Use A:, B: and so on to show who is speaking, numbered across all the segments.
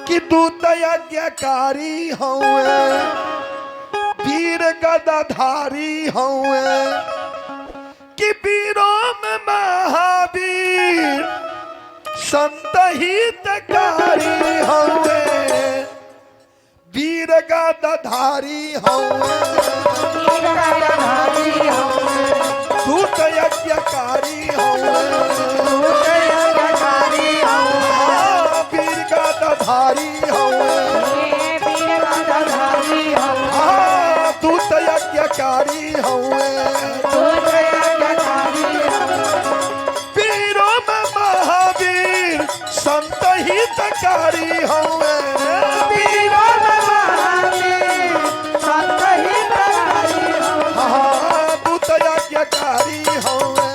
A: कि दूत यज्ञकारी हउए, वीर गदाधारी हउए, कि वीरों में महावीर संत हितकारी हउए, वीर गदाधारी हउए, दूत यज्ञकारी हउए, वीर गदाधारी हउए, दूत यज्ञकारी हउए, वीरों में महावीर संत हितकारी हउए, दूत यज्ञकारी हउए,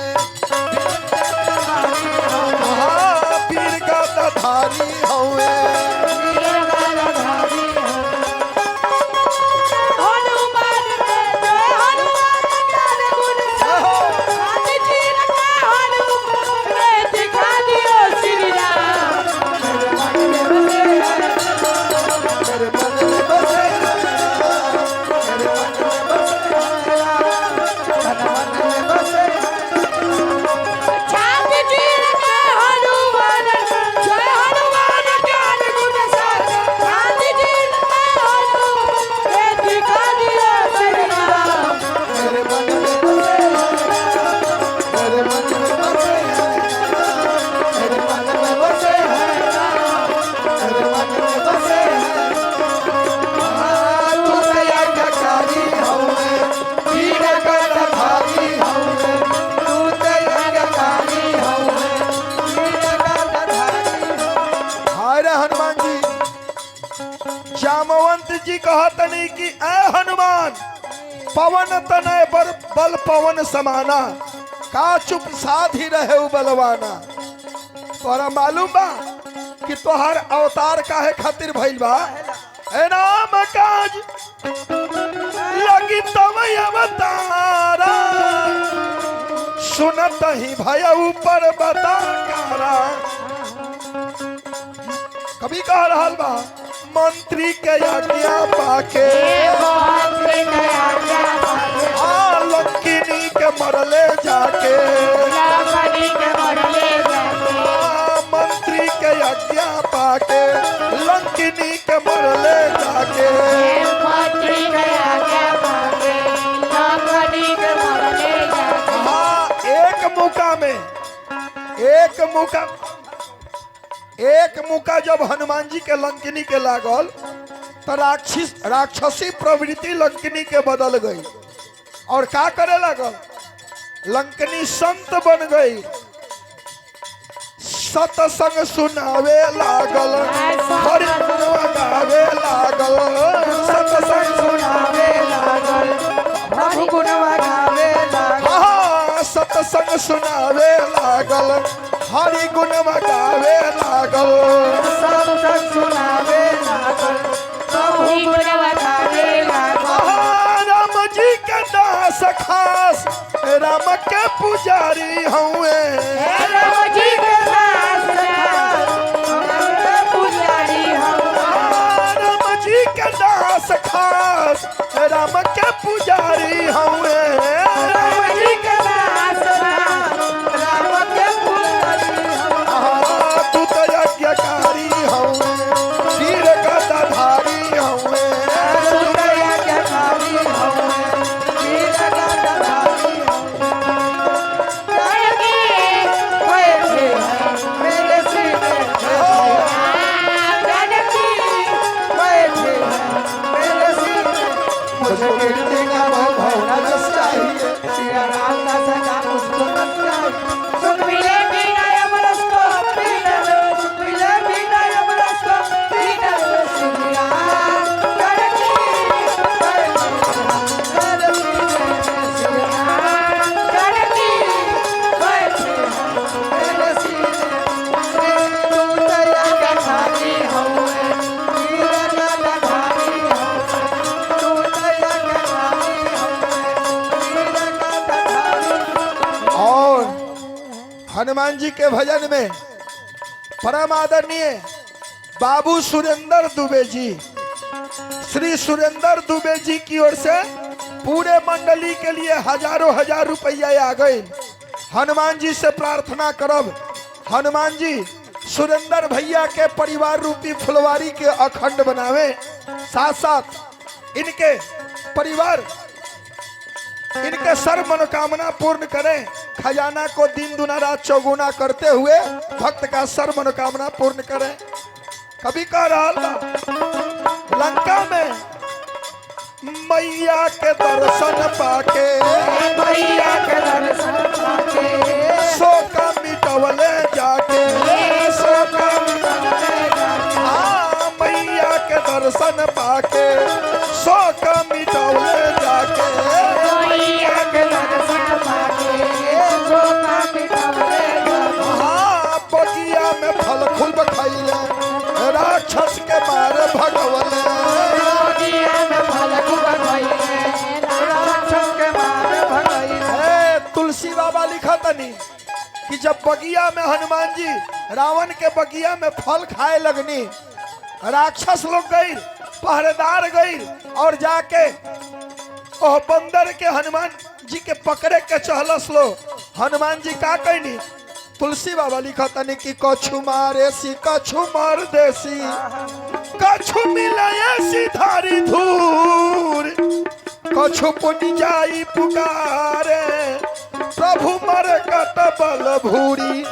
A: वीर गदाधारी हउए। जामवंत जी कहतनी कि ऐ हनुमान पवन तनय बल पवन समाना, का चुप साधी रहे बलवाना। तोरा मालूम बा कि तोहर अवतार काहे खातिर भइल बा? ए नाम काज लगी तब अवतारा, सुनत ही भय ऊपर बताकारा। कभी कह रहा बा मंत्री के आज्ञा पाके, लंकिनी के मरले जाके, मंत्री के आज्ञा पाके लंकिनी के मरले जाके, एक मुका जब हनुमान जी के लंकिनी के लागल तो राक्षसी प्रवृत्ति लंकिनी के बदल गई और का करे लागल? लंकिनी संत बन गई, सत्संग सुनावे लागल, हरि गुणवा गावे लागल, सत्संग सुनावे लागल, प्रभु गुणवा गावे लागल, सत्संग सुनावे लागल, हरि गुणवा गावे लागल, सत्संग सुनावे लागल, प्रभु गुणवा गावे लागल। राम जी के दास खास राम के पुजारी हुए, राम जी के दास राम के पुजारी हुए, राम जी के दास खास राम के पुजारी हुए, राम जी के दास राम के पुजारी हुए, तू तो यज्ञकारी हुए, वीर गदाधारी हुए, तू तो यज्ञकारी हुए, वीर गदाधारी हनुमान जी के भजन में परम आदरणीय बाबू सुरेंद्र दुबे जी, श्री सुरेंद्र दुबे जी की ओर से पूरे मंडली के लिए हजारों हजार रुपया आ गए। हनुमान जी से प्रार्थना करब, हनुमान जी सुरेंद्र भैया के परिवार रूपी फुलवारी के अखंड बनावे, साथ साथ इनके परिवार, इनके सर्व मनोकामना पूर्ण करें। खजाना को दिन दुना रात चौगुना करते हुए भक्त का सर्व मनोकामना पूर्ण करें। कभी कह रहा लंका में मैया के दर्शन पाके,
B: मैया के दर्शन पाके
A: शोक मिटवले जाके,
B: शोक मिटवले जाके।
A: हाँ मैया के दर्शन पाके शोक मिटवले जाके,
B: मैया के दर्शन पाके शोक मिटवले जाके।
A: हाँ बगिया में फल फूल खैले राक्षस के मारे भगवले,
B: बगिया में फल फूल खैले राक्षस के मारे भगवले।
A: तुलसी बाबा लिखा तनी कि जब बगिया में हनुमान जी रावण के बगिया में फल खाए लगनी, राक्षस लोग गई, पहरेदार गई और जाके ओह बंदर के हनुमान जी के पकड़े के चहलस लो। हनुमान जी का कहनी, तुलसी बाबा लिखा तनी कि कछु मारे सी कछु मार देसी, कछु मिलाए सी धारी धूर, कछु पुनि जाई पुकारे प्रभु मर कत बल भूरी।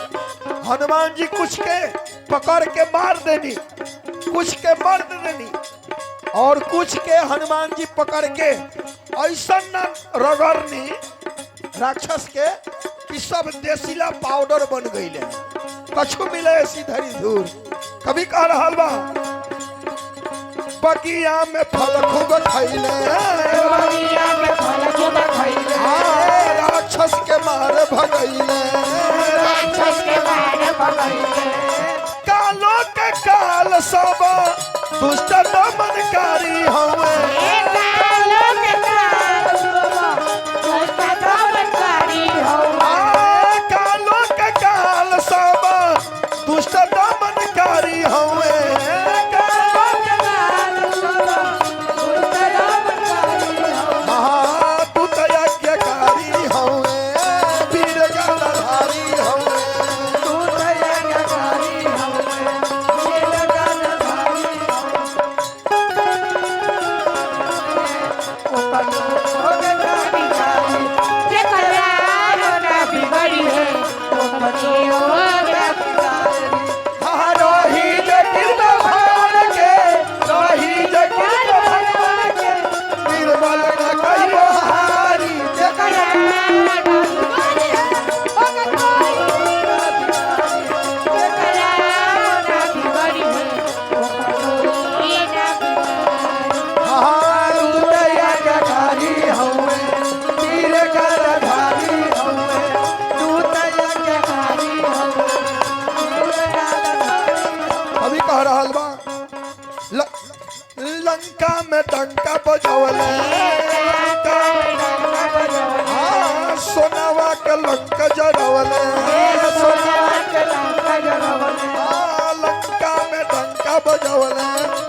A: हनुमान जी कुछ के पकड़ के मार देनी, कुछ के मर्द देनी और कुछ के हनुमान जी पकड़ के ऐसा न रगड़नी राक्षस के कि सब देसीला पाउडर बन गई। कछु मिले ऐसी धरी धूर। कभी कह रहा बा बगिया में फल खूब खैले,
B: बगिया में फल खूब खैले
A: राक्षस के मारे भगैले,
B: राक्षस के मारे भगैले।
A: कालो के काल सब दुष्ट दमनकारी हवे,
B: कालो के काल सब दुष्ट दमनकारी हवे।
A: कालो के काल सब दुष्ट दमनकारी हवे, लंका में डंका बजवले, सोनावा के लंका जरवले, लंका में डंका बजवले।